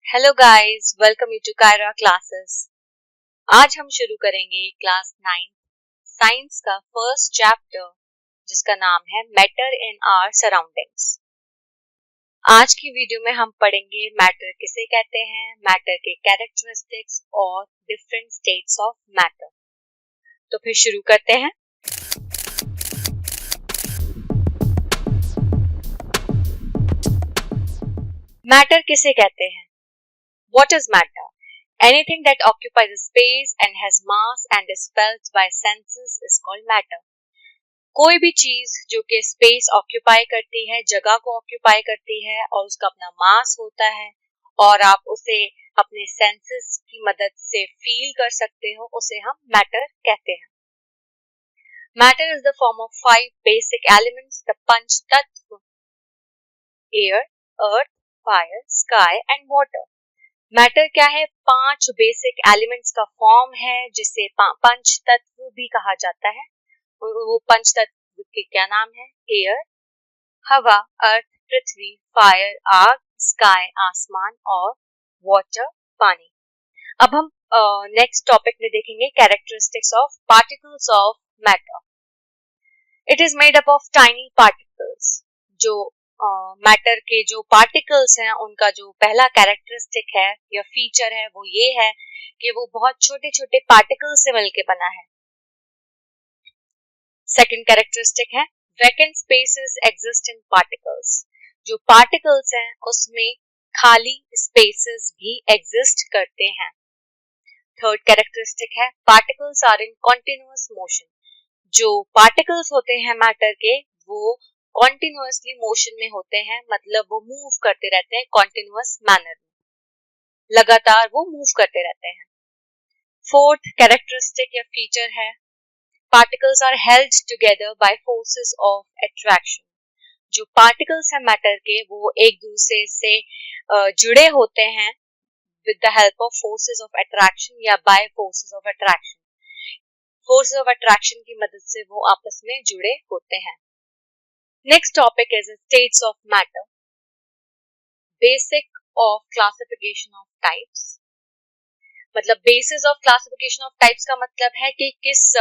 Hello guys, welcome you to Kaira classes. आज हम शुरू करेंगे क्लास 9 साइंस का फर्स्ट चैप्टर जिसका नाम है मैटर इन आवर सराउंडिंग्स। आज की वीडियो में हम पढ़ेंगे मैटर किसे कहते हैं, मैटर के कैरेक्टरिस्टिक्स और डिफरेंट स्टेट्स ऑफ मैटर। तो फिर शुरू करते हैं। मैटर किसे कहते हैं? What is matter? Anything that occupies a space and has mass and is felt by senses is called matter. कोई भी चीज जो कि स्पेस ऑक्यूपाई करती है, जगह को ऑक्यूपाई करती है और उसका अपना मास होता है और आप उसे अपने सेंसेस की मदद से फील कर सकते हो, उसे हम मैटर कहते हैं। Matter is the form of 5 basic elements, the panch tatva, air, earth, fire, sky and water. Matter क्या है? 5 बेसिक एलिमेंट्स का फॉर्म है जिसे पंच तत्व भी कहा जाता है। वो पंच तत्व के क्या नाम है? एयर, हवा, अर्थ, पृथ्वी, फायर, आग, स्काई, आसमान और वाटर, पानी। अब हम नेक्स्ट टॉपिक में देखेंगे characteristics of particles of matter. It is made up of tiny particles. जो मैटर के जो पार्टिकल्स हैं उनका जो पहला कैरेक्टरिस्टिक है या फीचर है वो ये है कि वो बहुत छोटे छोटे पार्टिकल्स से मिलकर बना है। सेकंड कैरेक्टरिस्टिक है vacant spaces exist in particles. जो पार्टिकल्स हैं उसमें खाली स्पेसेस भी एग्जिस्ट करते हैं। थर्ड कैरेक्टरिस्टिक है particles are in continuous motion. जो पार्टिकल्स होते हैं मैटर के वो कॉन्टिन्यूअसली मोशन में होते हैं, मतलब वो मूव करते रहते हैं कॉन्टिन्यूअस मैनर में, लगातार वो मूव करते रहते हैं। फोर्थ कैरेक्टरिस्टिक या फीचर है particles are held together by forces of attraction. जो पार्टिकल्स हैं मैटर के वो एक दूसरे से जुड़े होते हैं with the help of forces of attraction या by forces of attraction. Forces of attraction की मदद से वो आपस में जुड़े होते हैं। Next topic is states of matter. Basic of classification of types. मतलब basis of classification of types का मतलब है कि किस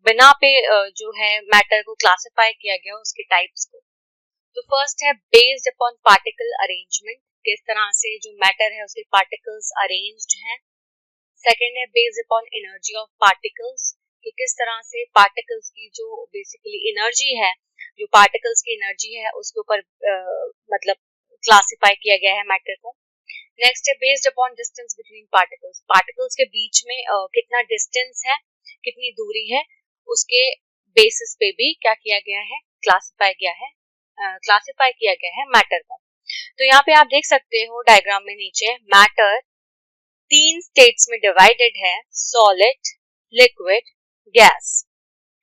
बिना पे जो है मैटर को क्लासिफाई किया गया उसके टाइप्स को। तो फर्स्ट है बेस्ड अपॉन पार्टिकल अरेंजमेंट, किस तरह से जो मैटर है उसके पार्टिकल्स अरेंज्ड हैं। सेकेंड है based upon energy of particles, कि किस तरह से पार्टिकल्स की जो बेसिकली एनर्जी है, जो पार्टिकल्स की एनर्जी है उसके ऊपर मतलब क्लासिफाई किया गया है मैटर को। नेक्स्ट है based upon distance between particles. Particles के बीच में कितना डिस्टेंस है, कितनी दूरी है, उसके बेसिस पे भी क्या किया गया है, क्लासिफाई किया गया है मैटर को। तो यहाँ पे आप देख सकते हो डायग्राम में नीचे मैटर 3 स्टेट्स में डिवाइडेड है, solid, liquid, gas.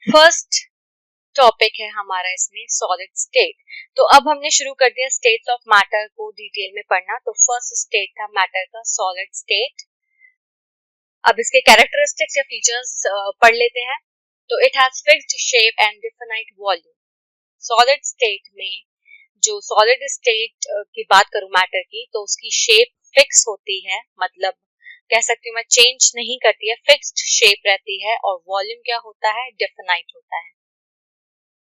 First topic है हमारा इसमें सॉलिड स्टेट। तो अब हमने शुरू कर दिया स्टेट्स ऑफ मैटर को डिटेल में पढ़ना। तो फर्स्ट स्टेट था मैटर का सॉलिड स्टेट। अब इसके कैरेक्टरिस्टिक्स या फीचर्स पढ़ लेते हैं। तो it has fixed shape and defined volume. Solid state में जो सॉलिड स्टेट की बात करूं मैटर की, तो उसकी शेप फिक्स होती है, मतलब कह सकती हूँ मैं चेंज नहीं करती है, फिक्स्ड शेप रहती है, और वॉल्यूम क्या होता है, डेफिनाइट होता है।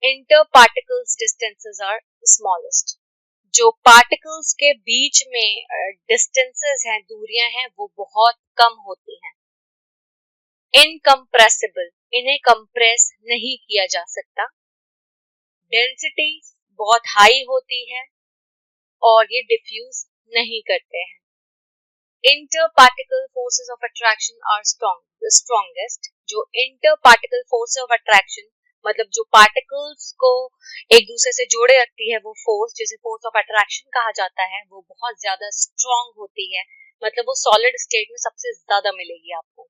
Inter particles distances are smallest. जो पार्टिकल्स के बीच में डिस्टेंसेस हैं, दूरियां हैं, वो बहुत कम होती हैं। इनकम्प्रेसिबल, इन्हें कंप्रेस नहीं किया जा सकता। डेंसिटी बहुत हाई होती है और ये डिफ्यूज नहीं करते हैं। Inter particle forces of attraction are strongest. जो inter particle force of attraction मतलब जो पार्टिकल्स को एक दूसरे से जोड़े रखती है, वो फोर्स जिसे फोर्स ऑफ अट्रैक्शन कहा जाता है, वो बहुत ज्यादा स्ट्रॉन्ग होती है, मतलब वो सॉलिड स्टेट में सबसे ज्यादा मिलेगी आपको।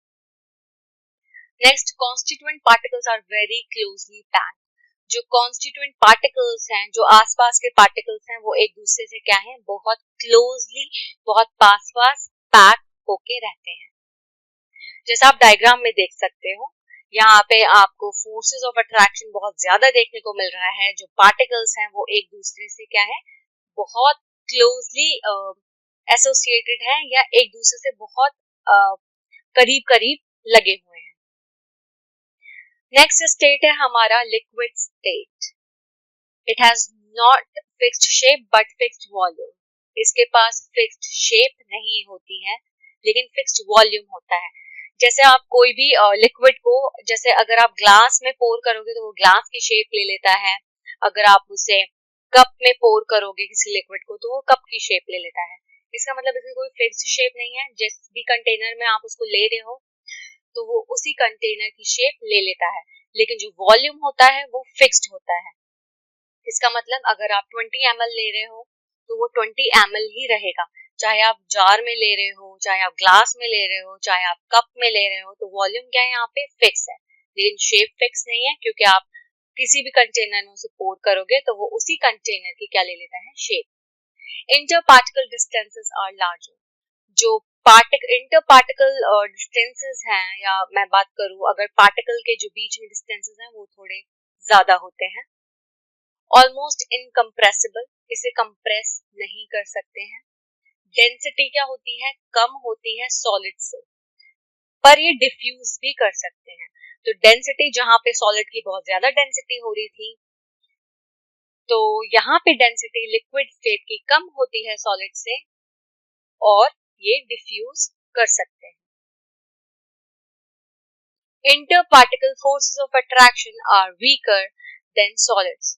Next, constituent particles are very closely packed. जो कॉन्स्टिट्यूएंट पार्टिकल्स हैं, जो आसपास के पार्टिकल्स हैं, वो एक दूसरे से क्या है, बहुत क्लोजली, बहुत पास पास पैक होके रहते हैं। जैसा आप डायग्राम में देख सकते हो, यहाँ पे आपको फोर्सेस ऑफ अट्रैक्शन बहुत ज्यादा देखने को मिल रहा है। जो पार्टिकल्स हैं वो एक दूसरे से क्या है, बहुत क्लोजली एसोसिएटेड हैं या एक दूसरे से बहुत करीब करीब लगे हुए हैं। नेक्स्ट स्टेट है हमारा liquid state. It has not fixed shape but fixed volume. इसके पास फिक्स्ड शेप नहीं होती है लेकिन फिक्स्ड वॉल्यूम होता है। जैसे आप कोई भी लिक्विड को, जैसे अगर आप ग्लास में पोर करोगे तो वो ग्लास की शेप ले लेता है, अगर आप उसे कप में पोर करोगे किसी लिक्विड को तो वो कप की शेप ले लेता है। इसका मतलब इसकी कोई फिक्स्ड शेप नहीं है। जिस भी कंटेनर में आप उसको ले रहे हो तो वो उसी कंटेनर की शेप ले लेता है, लेकिन जो वॉल्यूम होता है वो फिक्स्ड होता है। इसका मतलब अगर आप 20 ml ले रहे हो तो वो 20 ml ही रहेगा, चाहे आप जार में ले रहे हो, चाहे आप ग्लास में ले रहे हो, चाहे आप कप में ले रहे हो, तो वॉल्यूम क्या है यहाँ पे फिक्स है, लेकिन शेप फिक्स नहीं है, क्योंकि आप किसी भी कंटेनर में उसे पोर करोगे तो वो उसी कंटेनर की क्या ले लेता है, shape. Inter particle distances are larger. जो इंटर पार्टिकल डिस्टेंसेस हैं, या मैं बात करूं अगर पार्टिकल के जो बीच में डिस्टेंसेस हैं वो थोड़े ज्यादा होते हैं। ऑलमोस्ट इनकम्प्रेसिबल, इसे कंप्रेस नहीं कर सकते हैं। डेंसिटी क्या होती है, कम होती है सॉलिड से, पर ये डिफ्यूज भी कर सकते हैं। तो डेंसिटी, जहां पे सॉलिड की बहुत ज्यादा डेंसिटी हो रही थी, तो यहाँ पे डेंसिटी लिक्विड स्टेट की कम होती है सॉलिड से, और ये डिफ्यूज कर सकते हैं। Inter particle forces of attraction are weaker than solids.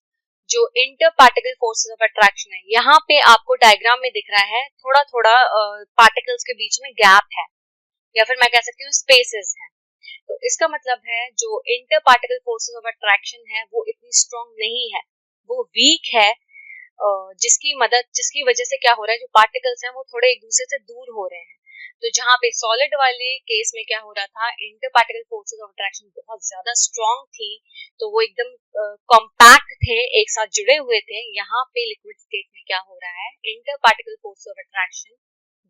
जो inter particle forces of attraction है, यहाँ पे आपको डायग्राम में दिख रहा है थोड़ा थोड़ा पार्टिकल्स के बीच में गैप है, या फिर मैं कह सकती हूँ स्पेसेस हैं। तो इसका मतलब है जो inter particle forces of attraction है वो इतनी स्ट्रॉन्ग नहीं है, वो वीक है, जिसकी वजह से क्या हो रहा है, जो पार्टिकल्स हैं वो थोड़े एक दूसरे से दूर हो रहे हैं। तो जहाँ पे सॉलिड वाले केस में क्या हो रहा था, inter particle forces of attraction बहुत ज्यादा स्ट्रॉन्ग थी, तो वो एकदम कॉम्पैक्ट थे, एक साथ जुड़े हुए थे। यहाँ पे लिक्विड स्टेट में क्या हो रहा है, inter particle force of attraction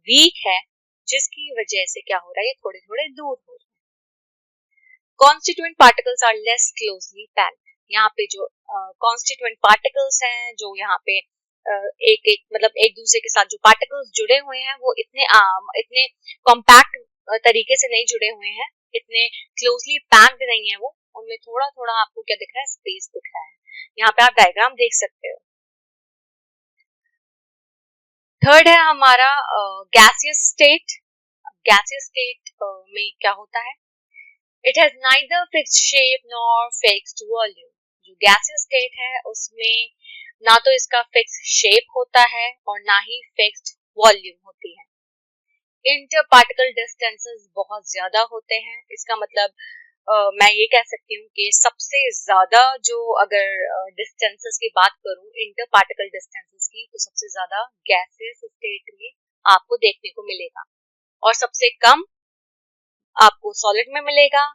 weak है, जिसकी वजह से क्या हो रहा है, ये थोड़े थोड़े दूर हो रहे हैं। Constituent particles are less closely packed. यहाँ पे जो कॉन्स्टिट्यूएंट पार्टिकल्स हैं, जो यहाँ पे एक मतलब एक दूसरे के साथ जो पार्टिकल्स जुड़े हुए हैं वो इतने कॉम्पैक्ट तरीके से नहीं जुड़े हुए हैं, इतने क्लोजली पैक्ड नहीं है वो, उनमें थोड़ा थोड़ा आपको क्या दिख रहा है, स्पेस दिख रहा है। यहाँ पे आप डायग्राम देख सकते हो। थर्ड है हमारा गैसियस स्टेट। गैसियस स्टेट में क्या होता है, it has neither fixed shape nor fixed volume. जो गैसियस स्टेट है उसमें ना तो इसका फिक्स शेप होता है और ना ही फिक्स्ड वॉल्यूम होती है। इंटर पार्टिकल डिस्टेंसेस बहुत ज्यादा होते हैं। इसका मतलब मैं ये कह सकती हूँ कि सबसे ज्यादा जो अगर डिस्टेंसेस की बात करूँ इंटर पार्टिकल डिस्टेंसेस की, तो सबसे ज्यादा गैसियस स्टेट में आपको देखने को मिलेगा, और सबसे कम आपको सॉलिड में मिलेगा,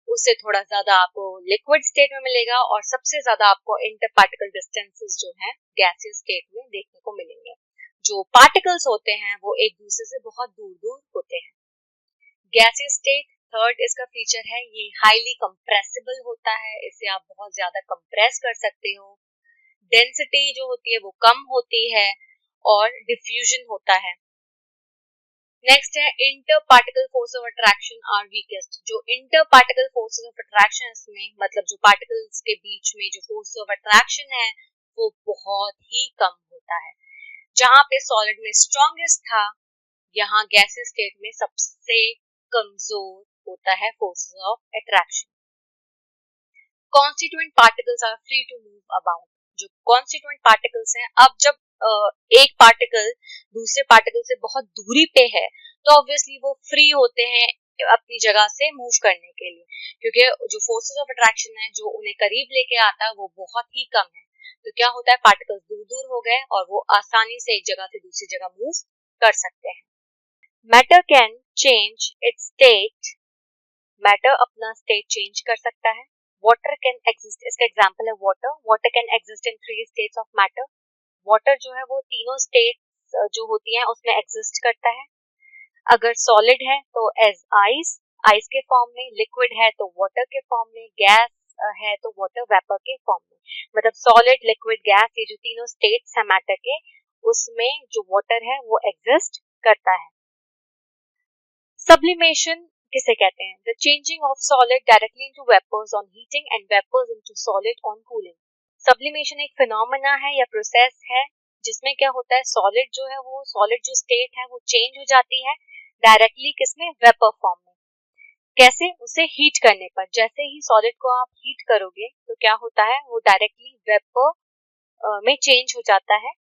उससे थोड़ा ज्यादा आपको लिक्विड स्टेट में मिलेगा, और सबसे ज्यादा आपको इंटर पार्टिकल डिस्टेंसेस जो है गैसियस स्टेट में देखने को मिलेंगे। जो पार्टिकल्स होते हैं वो एक दूसरे से बहुत दूर दूर होते हैं। गैसियस स्टेट थर्ड इसका फीचर है, ये हाईली कंप्रेसिबल होता है, इसे आप बहुत ज्यादा कंप्रेस कर सकते हो। डेंसिटी जो होती है वो कम होती है, और डिफ्यूजन होता है। नेक्स्ट है inter particle force of attraction are weakest. जो inter particle forces of attraction इसमें मतलब जो पार्टिकल्स के बीच में जो फोर्स ऑफ अट्रैक्शन है वो बहुत ही कम होता है। जहां पे सॉलिड में स्ट्रॉन्गेस्ट था, यहाँ गैसियस स्टेट में सबसे कमजोर होता है forces of attraction. Constituent particles are free to move about. जो कॉन्स्टिट्यूएंट पार्टिकल्स हैं, अब जब एक पार्टिकल दूसरे पार्टिकल से बहुत दूरी पे है तो ऑब्वियसली वो फ्री होते हैं अपनी जगह से मूव करने के लिए, क्योंकि जो फोर्सेस ऑफ अट्रैक्शन है जो उन्हें करीब लेके आता है वो बहुत ही कम है। तो क्या होता है, पार्टिकल्स दूर दूर हो गए और वो आसानी से एक जगह से दूसरी जगह मूव कर सकते हैं। Matter can change it's state. Matter अपना स्टेट चेंज कर सकता है। वाटर कैन एग्जिस्ट, इसका एग्जांपल है water. Water can exist in 3 states of matter. Water जो है वो तीनों स्टेट्स जो होती हैं उसमें एग्जिस्ट करता है। अगर सॉलिड है तो एज आइस, आइस के फॉर्म में, लिक्विड है तो वाटर के फॉर्म में, गैस है तो वाटर वेपर के फॉर्म में। मतलब सॉलिड, लिक्विड, गैस, ये जो तीनों स्टेट्स हैं मैटर के, उसमें जो वाटर है वो एग्जिस्ट करता है। सब्लिमेशन किसे कहते हैं? The changing of solid directly into vapours on heating and vapours into solid on cooling. Sublimation एक फिनोमेना है या प्रोसेस है जिसमें क्या होता है, सॉलिड जो है वो सॉलिड जो स्टेट है वो चेंज हो जाती है डायरेक्टली किसमें, वेपर फॉर्म में। कैसे? उसे हीट करने पर। जैसे ही सॉलिड को आप हीट करोगे तो क्या होता है, वो डायरेक्टली वेपर में चेंज हो जाता है,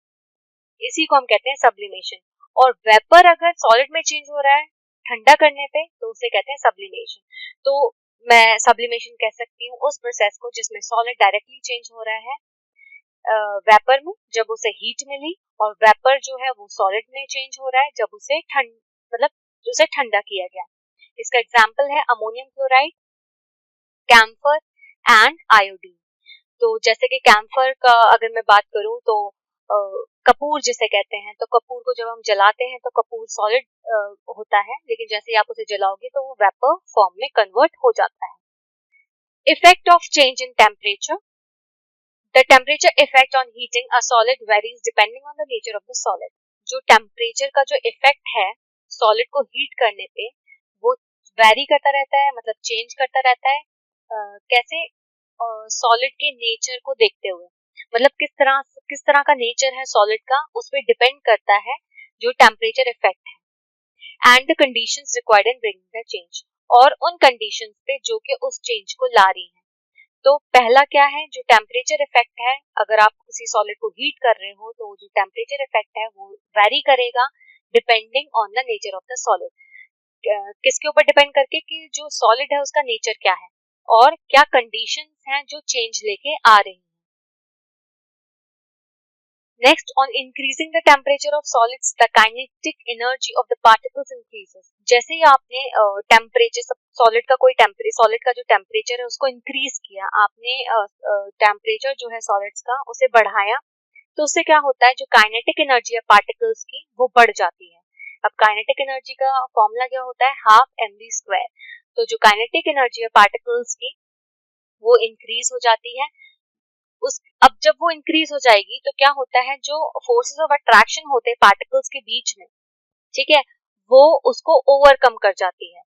इसी को हम कहते हैं सब्लिमेशन। और वेपर अगर सॉलिड में चेंज हो रहा है ठंडा करने पे तो उसे कहते हैं सब्लिमेशन। तो मैं सब्लिमेशन कह सकती हूँ उस प्रोसेस को जिसमें सॉलिड डायरेक्टली चेंज हो रहा है वेपर में जब उसे हीट मिली, और वेपर जो है वो सॉलिड में चेंज हो रहा है जब उसे उसे ठंडा किया गया। इसका एग्जाम्पल है ammonium chloride, camphor and iodine. तो जैसे कि कैम्फर का अगर मैं बात करूं तो कपूर जिसे कहते हैं, तो कपूर को जब हम जलाते हैं तो कपूर सॉलिड होता है, लेकिन जैसे ही आप उसे जलाओगे तो वो वेपर फॉर्म में कन्वर्ट हो जाता है। Effect of change in temperature. The temperature effect on heating a solid varies depending on the nature of the solid. जो टेम्परेचर का जो इफेक्ट है सॉलिड को हीट करने पे वो वेरी करता रहता है, मतलब चेंज करता रहता है। कैसे? सॉलिड के नेचर को देखते हुए, मतलब किस तरह का नेचर है सॉलिड का उस पर डिपेंड करता है जो टेम्परेचर इफेक्ट है। And the conditions required in bringing the change, और उन कंडीशंस पे जो कि उस चेंज को ला रही है। तो पहला क्या है, जो टेम्परेचर इफेक्ट है, अगर आप किसी सॉलिड को हीट कर रहे हो तो जो टेम्परेचर इफेक्ट है वो वेरी करेगा depending on the nature of the solid. किसके ऊपर डिपेंड करके कि जो सॉलिड है उसका नेचर क्या है और क्या कंडीशंस हैं जो चेंज लेके आ रही हैं। Next, on increasing the temperature of solids the kinetic energy of the particles increases. जैसे ही आपने टेम्परेचर सॉलिड का जो टेम्परेचर है उसको इंक्रीज किया, आपने टेम्परेचर जो है सॉलिड्स का उसे बढ़ाया, तो उससे क्या होता है, जो काइनेटिक एनर्जी है पार्टिकल्स की वो बढ़ जाती है। अब काइनेटिक एनर्जी का फॉर्मूला क्या होता है, हाफ mv²। तो जो काइनेटिक एनर्जी है पार्टिकल्स की वो इंक्रीज हो जाती है। अब जब वो इंक्रीज हो जाएगी तो क्या होता है, जो फोर्सेस ऑफ अट्रैक्शन होते हैं पार्टिकल्स के बीच में, ठीक है, वो उसको ओवरकम कर जाती है।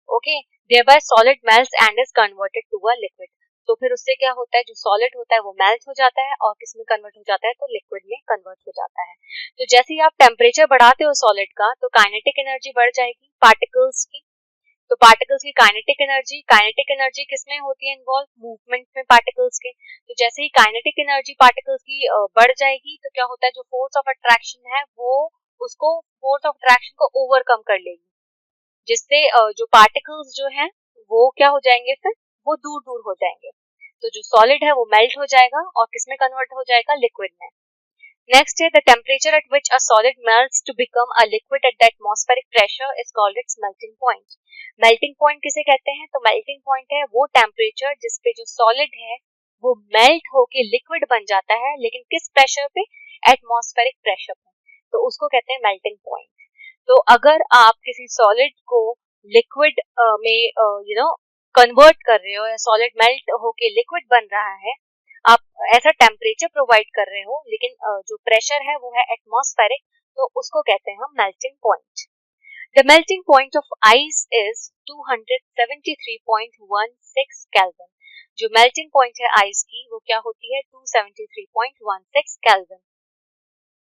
Okay, thereby solid melts and is converted to a liquid. तो फिर उससे क्या होता है, जो सॉलिड होता है वो मेल्ट हो जाता है और किस में कन्वर्ट हो जाता है, तो लिक्विड में कन्वर्ट हो जाता है। तो जैसे ही आप टेम्परेचर बढ़ाते हो सॉलिड का तो काइनेटिक एनर्जी बढ़ जाएगी पार्टिकल्स की। तो पार्टिकल्स की काइनेटिक एनर्जी किसमें होती है इन्वॉल्व, मूवमेंट में पार्टिकल्स के। तो जैसे ही काइनेटिक एनर्जी पार्टिकल्स की बढ़ जाएगी तो क्या होता है, जो फोर्स ऑफ अट्रैक्शन है वो उसको फोर्स ऑफ अट्रैक्शन को ओवरकम कर लेगी, जिससे जो पार्टिकल्स जो हैं वो क्या हो जाएंगे, फिर वो दूर दूर हो जाएंगे। तो जो सॉलिड है वो मेल्ट हो जाएगा और किसमें कन्वर्ट हो जाएगा, लिक्विड में। नेक्स्ट है the temperature at which a solid melts to become a liquid at the atmospheric pressure is called its melting point. Melting point किसे कहते हैं, तो मेल्टिंग पॉइंट है वो टेम्परेचर जिसपे जो सॉलिड है वो मेल्ट होके लिक्विड बन जाता है, लेकिन किस प्रेशर पे, एटमॉस्फेरिक प्रेशर पे, तो उसको कहते हैं मेल्टिंग पॉइंट। तो अगर आप किसी सॉलिड को लिक्विड में कन्वर्ट कर रहे हो या सॉलिड मेल्ट होके लिक्विड बन रहा है, आप ऐसा टेम्परेचर प्रोवाइड कर रहे हो, लेकिन जो प्रेशर है वो है एटमॉस्फेरिक, तो उसको कहते हैं हम melting point. The melting point of ice is 273.16 kelvin. जो मेल्टिंग पॉइंट है आइस की वो क्या होती है, 273.16 kelvin.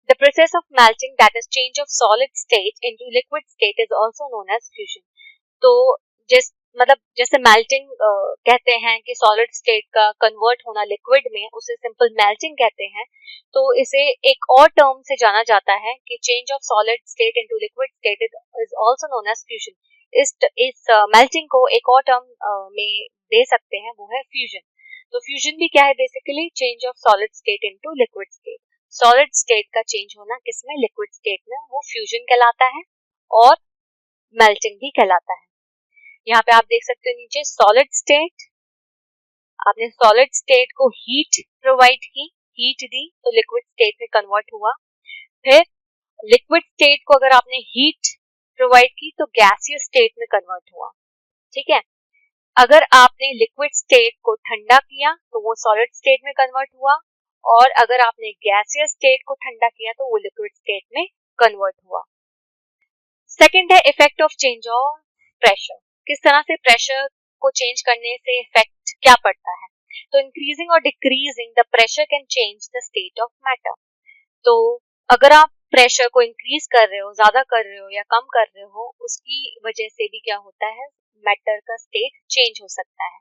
The process of melting, that is change of solid state into liquid state, is also known as fusion. तो जैसे melting कहते हैं कि सॉलिड स्टेट का कन्वर्ट होना लिक्विड में, उसे सिंपल मेल्टिंग कहते हैं। तो इसे एक और टर्म से जाना जाता है कि change of solid state into liquid state is also known as fusion. इस मेल्टिंग को एक और टर्म में दे सकते हैं, वो है फ्यूजन। तो फ्यूजन भी क्या है, basically change of solid state into liquid state. Solid state का चेंज होना किसमें, लिक्विड स्टेट में, वो फ्यूजन कहलाता है और मेल्टिंग भी कहलाता है। यहाँ पे आप देख सकते हो नीचे सॉलिड स्टेट, आपने सॉलिड स्टेट को हीट प्रोवाइड की, हीट दी तो लिक्विड स्टेट में कन्वर्ट हुआ। फिर लिक्विड स्टेट को अगर आपने हीट प्रोवाइड की तो गैसियस स्टेट में कन्वर्ट हुआ, ठीक है। अगर आपने लिक्विड स्टेट को ठंडा किया तो वो सॉलिड स्टेट में कन्वर्ट हुआ, और अगर आपने गैसियस स्टेट को ठंडा किया तो वो लिक्विड स्टेट में कन्वर्ट हुआ। सेकंड है effect of change of pressure. किस तरह से प्रेशर को चेंज करने से इफेक्ट क्या पड़ता है। तो इंक्रीजिंग और decreasing the pressure can change the state of matter. तो अगर आप प्रेशर को इंक्रीज कर रहे हो, ज्यादा कर रहे हो या कम कर रहे हो, उसकी वजह से भी क्या होता है, मैटर का स्टेट चेंज हो सकता है।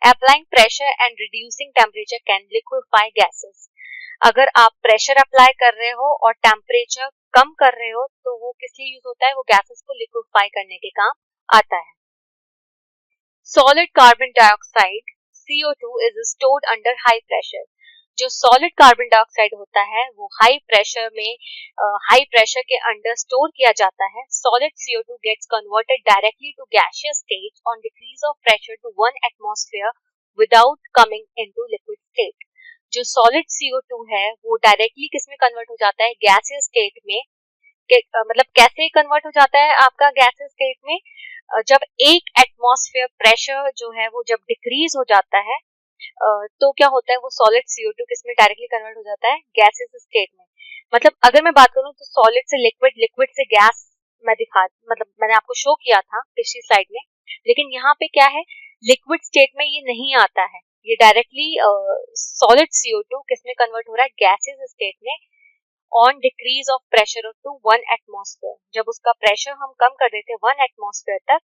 Applying pressure and reducing temperature can liquefy gases. अगर आप प्रेशर अप्लाई कर रहे हो और टेम्परेचर कम कर रहे हो तो वो किस लिए यूज होता है, वो गैसेस को लिक्विफाई करने के काम आता है। Solid carbon dioxide CO2 is stored under high pressure. जो सॉलिड कार्बन डाइऑक्साइड होता है वो हाई प्रेशर के अंडर स्टोर किया जाता है। Solid CO2 gets converted directly to gaseous state on decrease of pressure to 1 atmosphere without coming into liquid state. जो solid CO2 है वो डायरेक्टली किस में कन्वर्ट हो जाता है, गैसियस स्टेट में। मतलब कैसे कन्वर्ट हो जाता है आपका गैसियस स्टेट में, जब 1 एटमॉस्फेयर प्रेशर जो है वो जब डिक्रीज हो जाता है तो क्या होता है, वो सॉलिड CO2 किसमें डायरेक्टली कन्वर्ट हो जाता है, गैसेस स्टेट में। मतलब अगर मैं बात करूं तो सॉलिड से लिक्विड, लिक्विड से गैस मतलब मैंने आपको शो किया था पिछली स्लाइड में, लेकिन यहाँ पे क्या है, लिक्विड स्टेट में ये नहीं आता है, ये डायरेक्टली सॉलिड CO2 किसमें कन्वर्ट हो रहा है, गैसेस स्टेट में on decrease of pressure to 1 atmosphere. जब उसका प्रेशर हम कम कर देते हैं 1 एटमॉस्फेयर तक,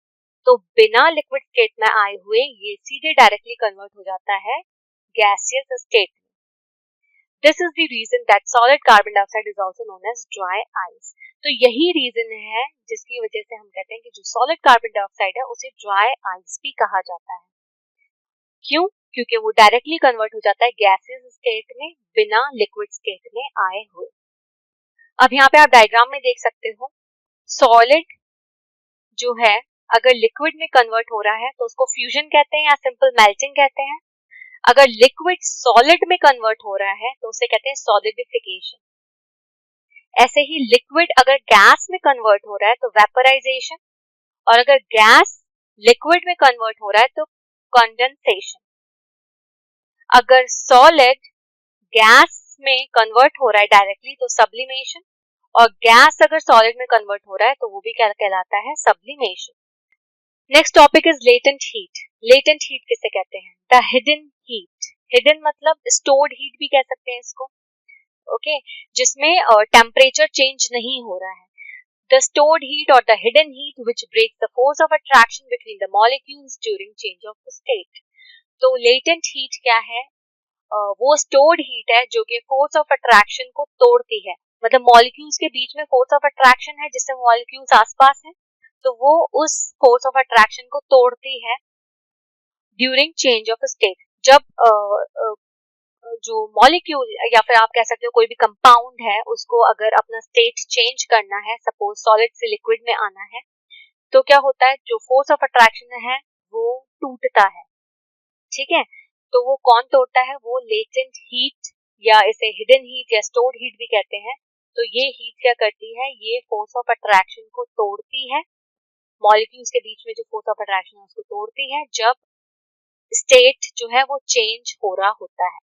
तो बिना लिक्विड स्टेट में आए हुए ये सीधे डायरेक्टली कन्वर्ट हो जाता है गैसियस स्टेट में। This is the reason that solid carbon dioxide is also known as dry ice. तो यही रीजन है जिसकी वजह से हम कहते हैं कि जो सॉलिड कार्बन डाइऑक्साइड है उसे ड्राई आइस भी कहा जाता है। क्यों? क्योंकि वो डायरेक्टली कन्वर्ट हो जाता है गैसियस स्टेट में बिना लिक्विड स्टेट में आए हुए। अब यहाँ पे आप डायग्राम में देख सकते हो, सॉलिड जो है अगर लिक्विड में कन्वर्ट हो रहा है तो उसको फ्यूजन कहते हैं या सिंपल मेल्टिंग कहते हैं। अगर लिक्विड सॉलिड में कन्वर्ट हो रहा है तो उसे कहते हैं सॉलिडिफिकेशन। ऐसे ही लिक्विड अगर गैस में कन्वर्ट हो रहा है तो वेपराइजेशन, और अगर गैस लिक्विड में कन्वर्ट हो रहा है तो कंडेंसेशन। अगर सॉलिड गैस में कन्वर्ट हो रहा है डायरेक्टली तो सब्लिमेशन, और गैस अगर सॉलिड में कन्वर्ट हो रहा है तो वो भी क्या कहलाता है, sublimation. Next topic is latent heat. Latent heat किसे कहते हैं, द हिडन हीट। हिडन मतलब स्टोर्ड हीट भी कह सकते हैं इसको, ओके, जिसमें टेम्परेचर चेंज नहीं हो रहा है। द स्टोर्ड हीट और the hidden heat which breaks the force of attraction between the molecules during change of the state. तो लेटेंट हीट क्या है, वो स्टोर्ड हीट है जो कि फोर्स ऑफ अट्रैक्शन को तोड़ती है। मतलब मॉलिक्यूल्स के बीच में फोर्स ऑफ अट्रैक्शन है जिससे मॉलिक्यूल्स आसपास हैं, तो वो उस फोर्स ऑफ अट्रैक्शन को तोड़ती है ड्यूरिंग चेंज ऑफ स्टेट। जब जो मॉलिक्यूल या फिर आप कह सकते हो कोई भी कंपाउंड है उसको अगर अपना स्टेट चेंज करना है, सपोज सॉलिड से लिक्विड में आना है, तो क्या होता है, जो फोर्स ऑफ अट्रैक्शन है वो टूटता है। ठीक है, तो वो कौन तोड़ता है, वो लेटेंट हीट या इसे हिडन हीट या स्टोर्ड हीट भी कहते हैं। तो ये हीट क्या करती है, ये फोर्स ऑफ अट्रैक्शन को तोड़ती है, मॉलिक्यूल्स के बीच में जो फोर्स ऑफ अट्रैक्शन है उसको तोड़ती है जब स्टेट जो है वो चेंज हो रहा होता है।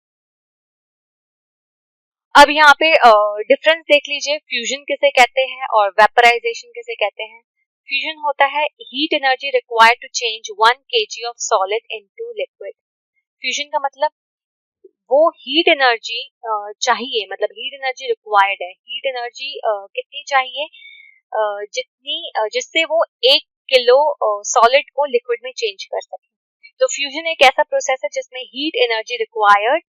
अब यहाँ पे डिफरेंस देख लीजिए, फ्यूजन किसे कहते हैं और वेपराइजेशन किसे कहते हैं। फ्यूजन होता है heat energy required to change 1 kg of solid into liquid. Fusion का मतलब वो हीट एनर्जी चाहिए, मतलब हीट एनर्जी रिक्वायर्ड है, हीट एनर्जी कितनी चाहिए, जितनी जिससे वो 1 किलो सॉलिड को लिक्विड में चेंज कर सके। तो फ्यूजन एक ऐसा प्रोसेस है जिसमें हीट एनर्जी रिक्वायर्ड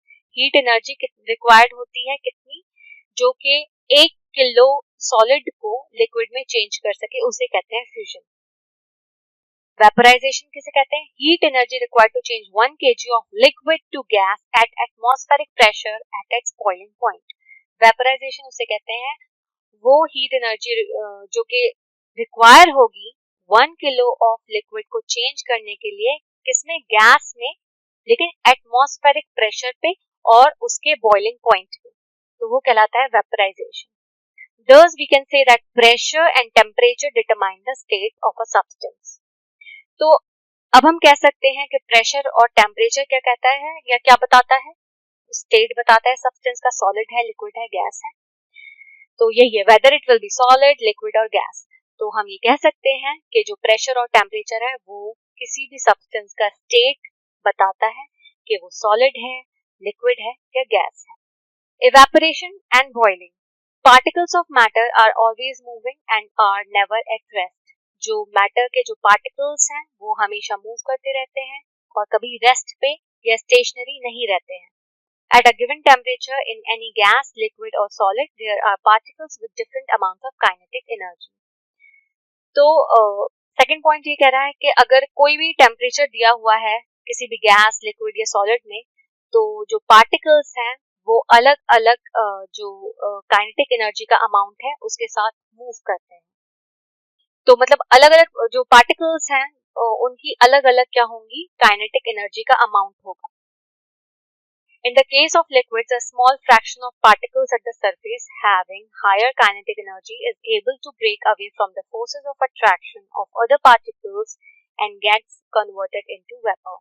होती है कितनी, जो कि 1 किलो सॉलिड को लिक्विड में चेंज कर सके, उसे कहते हैं फ्यूजन। वेपराइजेशन किसे कहते हैं, heat energy required to change 1 kg of liquid to gas at atmospheric pressure at its boiling point. Vaporisation उसे कहते हैं वो हीट एनर्जी जो कि रिक्वायर होगी 1 किलो ऑफ लिक्विड को चेंज करने के लिए, किसमें, गैस में, लेकिन एटमॉस्फेरिक प्रेशर पे और उसके बॉइलिंग पॉइंट पे, तो वो कहलाता है vaporisation. Thus we can say that pressure and temperature determine the state of a substance. तो अब हम कह सकते हैं कि प्रेशर और टेम्परेचर क्या कहता है या क्या बताता है, स्टेट बताता है सब्सटेंस का, सॉलिड है, लिक्विड है, गैस है। तो यही है, whether it will be solid, liquid और गैस। तो हम ये कह सकते हैं कि जो प्रेशर और टेम्परेचर है वो किसी भी सब्सटेंस का स्टेट बताता है कि वो सॉलिड है, लिक्विड है या गैस है। Evaporation and boiling. Particles of matter are always moving and are never at rest. जो मैटर के जो पार्टिकल्स हैं वो हमेशा मूव करते रहते हैं और कभी रेस्ट पे या स्टेशनरी नहीं रहते हैं। At a given temperature in any gas, liquid or solid, there are particles with different amounts of kinetic energy. तो सेकंड पॉइंट ये कह रहा है कि अगर कोई भी टेम्परेचर दिया हुआ है किसी भी गैस, लिक्विड या सॉलिड में, तो जो पार्टिकल्स हैं वो अलग अलग जो काइनेटिक एनर्जी का अमाउंट है उसके साथ मूव करते हैं। तो मतलब अलग अलग जो पार्टिकल्स हैं उनकी अलग अलग क्या होंगी, काइनेटिक एनर्जी का अमाउंट होगा। In the case of liquids, a small fraction of particles at the surface having higher kinetic energy is able to break away from the forces of attraction of other particles and gets converted into vapor.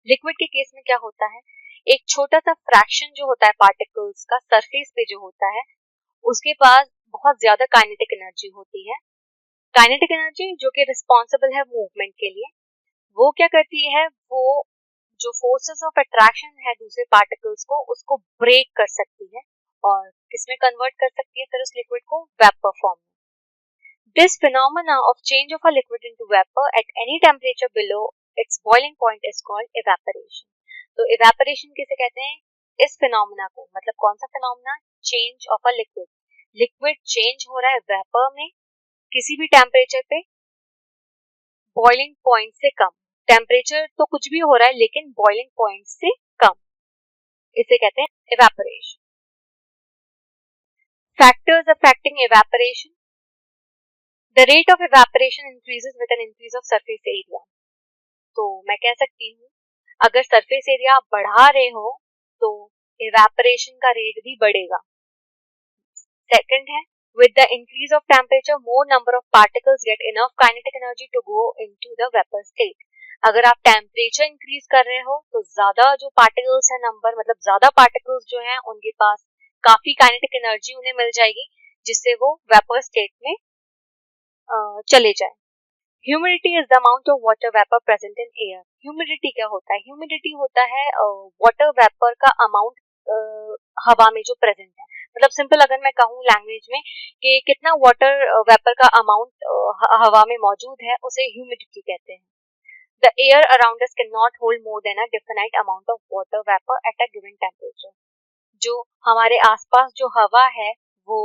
Liquid के case में क्या होता है, एक छोटा सा fraction जो होता है पार्टिकल्स का सरफेस पे जो होता है उसके पास बहुत ज्यादा काइनेटिक एनर्जी होती है। काइनेटिक एनर्जी जो कि रिस्पॉन्सिबल है मूवमेंट के लिए, वो क्या करती है, वो जो फोर्सेस ऑफ अट्रैक्शन है दूसरे पार्टिकल्स को उसको ब्रेक कर सकती है और किसमें कन्वर्ट कर सकती है, फिर उस लिक्विड को वेपर फॉर्म में। This phenomena of change of a liquid into vapour at any temperature below it's boiling point is called evaporation. तो इवेपोरेशन किसे कहते हैं, इस फिनोमेना को, मतलब कौन सा phenomena, change of a liquid. Liquid change हो रहा है वेपर में किसी भी टेम्परेचर पे बॉइलिंग पॉइंट से कम। टेम्परेचर तो कुछ भी हो रहा है लेकिन बॉइलिंग पॉइंट से कम, इसे कहते हैं evaporation. Factors affecting evaporation. The rate of evaporation increases with an increase of surface area. तो मैं कह सकती हूँ अगर सरफेस एरिया आप बढ़ा रहे हो तो इवेपोरेशन का रेट भी बढ़ेगा। सेकंड है, with the increase of temperature more number of particles get enough kinetic energy to go into the vapor state। अगर आप टेम्परेचर इंक्रीज कर रहे हो तो ज्यादा जो पार्टिकल्स है नंबर, मतलब ज्यादा पार्टिकल्स जो हैं उनके पास काफी काइनेटिक एनर्जी उन्हें मिल जाएगी जिससे वो वेपर स्टेट में चले जाए। Humidity is the amount of water vapour present in air. Humidity क्या होता है, ह्यूमिडिटी होता है वाटर वेपर का अमाउंट हवा में जो प्रेजेंट है। मतलब सिंपल अगर मैं कहूँ लैंग्वेज में कि कितना वाटर वेपर का अमाउंट हवा में मौजूद है उसे ह्यूमिडिटी कहते हैं। The air around us cannot hold more than a definite amount of water vapor at a given temperature। जो हमारे आसपास जो हवा है वो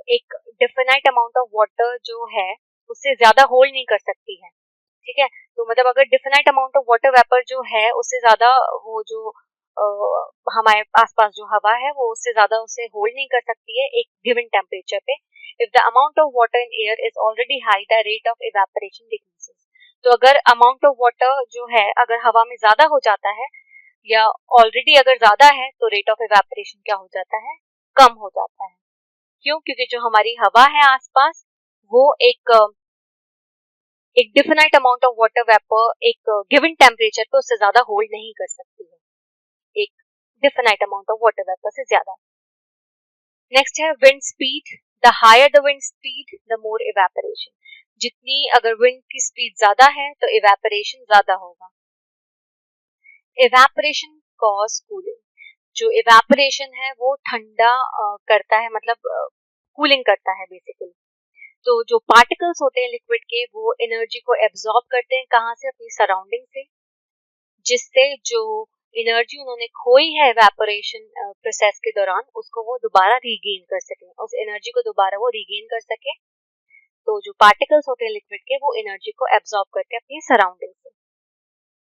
एक डिफिनाइट अमाउंट ऑफ वाटर जो है उससे ज्यादा होल्ड नहीं कर सकती है। ठीक है, तो मतलब अगर definite amount of water vapour जो है उससे ज्यादा वो जो हमारे आसपास जो हवा है वो उससे ज्यादा उसे होल्ड नहीं कर सकती है एक गिवन टेम्परेचर पे। If the amount of water in air is already high the rate of evaporation decreases. तो अगर अमाउंट ऑफ वाटर जो है अगर हवा में ज्यादा हो जाता है या ऑलरेडी अगर ज्यादा है तो रेट ऑफ इवेपोरेशन क्या हो जाता है, कम हो जाता है। क्यों, क्योंकि जो हमारी हवा है आसपास वो एक definite amount of water vapour एक गिवन टेम्परेचर पे उससे ज्यादा होल्ड नहीं कर सकती है, एक definite amount of water vapour से ज्यादा। नेक्स्ट है wind speed. The higher the wind speed the more evaporation. जितनी अगर विंड की स्पीड ज्यादा है तो इवेपोरेशन ज्यादा होगा। Evaporation cause cooling. जो इवेपोरेशन है वो ठंडा करता है, मतलब कूलिंग करता है बेसिकली। तो जो पार्टिकल्स होते हैं लिक्विड के वो एनर्जी को एब्जॉर्ब करते हैं, कहाँ से, अपनी सराउंडिंग से, जिससे जो एनर्जी उन्होंने खोई है इवेपोरेशन प्रोसेस के दौरान उसको वो दोबारा रीगेन कर सके, उस एनर्जी को दोबारा वो रीगेन कर सके। तो जो पार्टिकल्स होते हैं लिक्विड के वो एनर्जी को एब्जॉर्ब करते हैं अपनी सराउंडिंग से।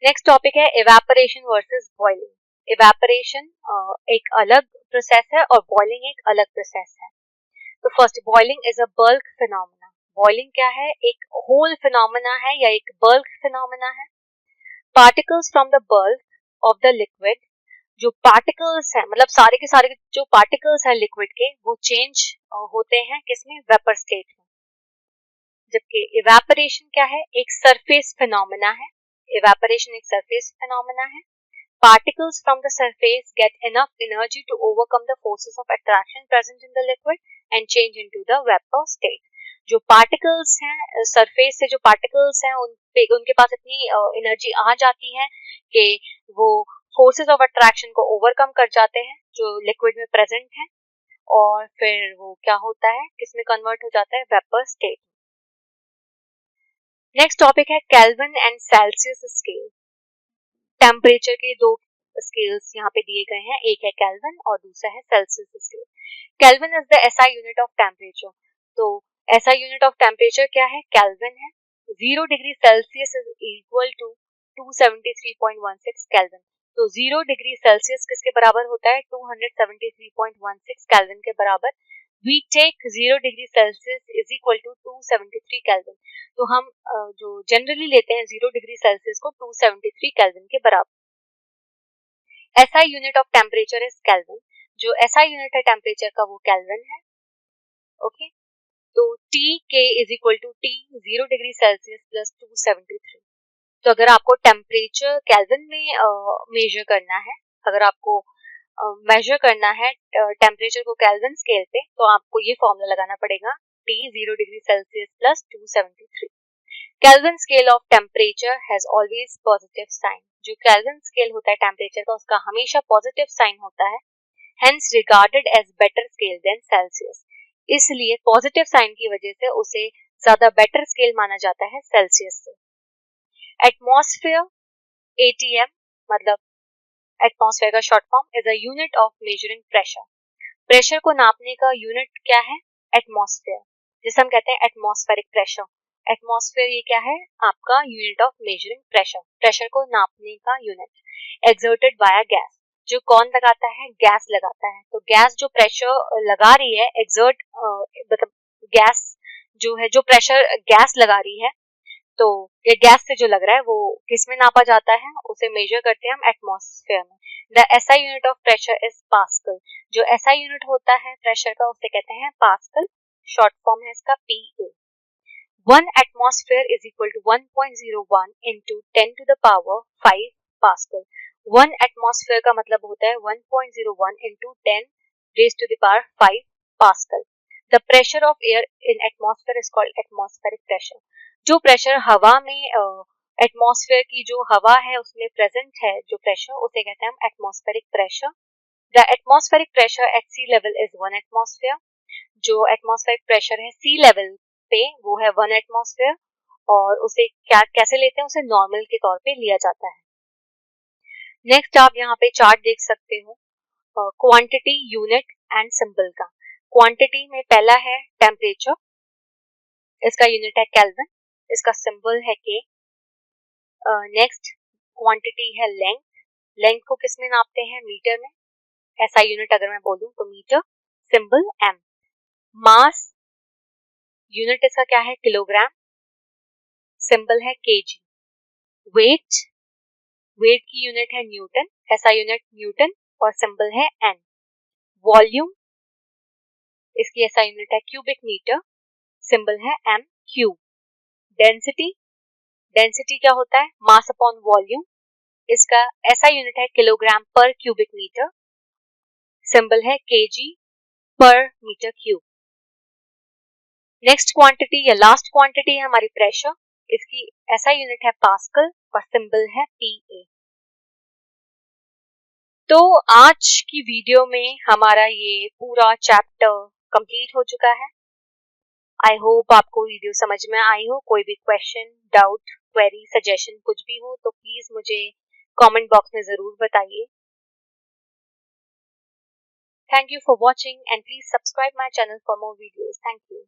नेक्स्ट टॉपिक है इवेपोरेशन वर्सेस बॉइलिंग। इवेपोरेशन एक अलग प्रोसेस है और बॉइलिंग एक अलग प्रोसेस है। तो first, boiling is a bulk phenomena. Boiling क्या है, एक होल फिनोमेना है या एक बल्क फिनोमेना है। Particles from the bulk of the liquid, जो पार्टिकल्स है मतलब सारे के सारे जो पार्टिकल्स है लिक्विड के वो चेंज होते हैं किसमें, वेपर स्टेट में। जबकि इवेपोरेशन क्या है, एक सरफेस फिनोमेना है। इवेपोरेशन एक सरफेस फिनोमेना है। particles from the surface get enough energy to overcome the forces of attraction present in the liquid and change into the vapor state. जो particles हैं surface से जो particles हैं उनके पास इतनी energy आ जाती है कि वो forces of attraction को overcome कर जाते हैं जो liquid में present है और फिर वो क्या होता है किसमें convert हो जाता है vapor state. नेक्स्ट टॉपिक है kelvin and Celsius scale. Temperature के दो स्केल्स यहाँ पे दिए गए हैं, एक है केल्विन और दूसरा है Celsius scale. Kelvin is the SI unit of temperature. तो एसआई यूनिट ऑफ टेम्परेचर क्या है? केल्विन है. 0 degree Celsius is equal to 273.16 kelvin. तो 0 डिग्री सेल्सियस किसके बराबर होता है? 273.16 केल्विन के बराबर. We take 0 degree Celsius is equal to 273 kelvin. तो हम जो जनरली लेते हैं 0 डिग्री सेल्सियस को 273 केल्विन के बराबर. SI unit of temperature is kelvin. जो एसआई यूनिट है टेम्परेचर का वो केल्विन है. ओके, तो T K is equal to T 0 degree Celsius plus 273. तो अगर आपको टेम्परेचर केल्विन में मेजर करना है, अगर आपको मेजर करना है टेम्परेचर को केल्विन स्केल पे, तो आपको ये फॉर्मूला लगाना पड़ेगा T 0 degree Celsius plus 273. Kelvin scale of temperature has always positive sign. जो केल्विन स्केल होता है टेम्परेचर का उसका हमेशा पॉजिटिव साइन होता है. Hence regarded as better scale than Celsius. इसलिए पॉजिटिव साइन की वजह से उसे ज्यादा बेटर स्केल माना जाता है सेल्सियस से. एटमॉस्फेयर ATM मतलब एटमॉस्फेयर का short form is a unit of measuring pressure. Pressure को नापने का यूनिट क्या है? एटमॉस्फेयर, जिसे हम कहते हैं एटमॉस्फेरिक प्रेशर. एटमॉस्फेयर ये क्या है? आपका unit of measuring pressure, pressure को नापने का यूनिट. Exerted by gas. जो कौन लगाता है? गैस लगाता है. तो गैस जो प्रेशर लगा रही है, एक्सर्ट मतलब गैस जो है, जो प्रेशर गैस लगा रही है, तो ये गैस से जो लग रहा है वो किस में नापा जाता है? उसे मेजर करते हैं हम एटमॉस्फेयर में. The SI unit of pressure is pascal. जो एसआई यूनिट होता है प्रेशर का उसे कहते हैं पास्कल. शॉर्ट फॉर्म है इसका PA. 1 atmosphere is equal to 1.01 into 10 to the power 5 pascal. 1 atmosphere का मतलब होता है 1.01 into 10 raised to the power 5 pascal. The pressure of air in atmosphere is called atmospheric pressure. जो प्रेशर हवा में atmosphere की जो हवा है उसमें प्रेजेंट है जो प्रेशर, उसे कहते हैं हम atmospheric pressure. The atmospheric pressure at sea level is 1 atmosphere. जो एटमॉस्फेरिक प्रेशर है सी लेवल पे वो है 1 एटमॉस्फेयर और उसे क्या कैसे लेते हैं? उसे नॉर्मल के तौर पे लिया जाता है. नेक्स्ट आप यहाँ पे चार्ट देख सकते हो क्वांटिटी, यूनिट एंड सिंबल का. क्वांटिटी में पहला है टेम्परेचर, इसका यूनिट है केल्विन, इसका सिंबल है K. नेक्स्ट क्वांटिटी है लेंथ. लेंथ को किस में नापते हैं? मीटर में. ऐसा यूनिट अगर मैं बोलूं तो metre, symbol M. Mass unit इसका क्या है? किलोग्राम, सिंबल है kg. वेट, वेट की यूनिट है न्यूटन, ऐसा यूनिट न्यूटन और सिंबल है N. वॉल्यूम, इसकी ऐसा यूनिट है क्यूबिक मीटर, सिंबल है MQ. डेंसिटी, डेंसिटी क्या होता है? मास अपॉन वॉल्यूम, इसका ऐसा यूनिट है किलोग्राम पर क्यूबिक मीटर, सिंबल है kg पर मीटर क्यूब. नेक्स्ट क्वांटिटी या लास्ट क्वांटिटी है हमारी प्रेशर, इसकी ऐसा यूनिट है पास्कल और सिंबल है PA. तो आज की वीडियो में हमारा ये पूरा चैप्टर कंप्लीट हो चुका है. आई होप आपको वीडियो समझ में आई हो. कोई भी क्वेश्चन, डाउट, क्वेरी, सजेशन कुछ भी हो तो प्लीज मुझे कमेंट बॉक्स में जरूर बताइए. Thank you for watching and please subscribe my channel for more videos. Thank you.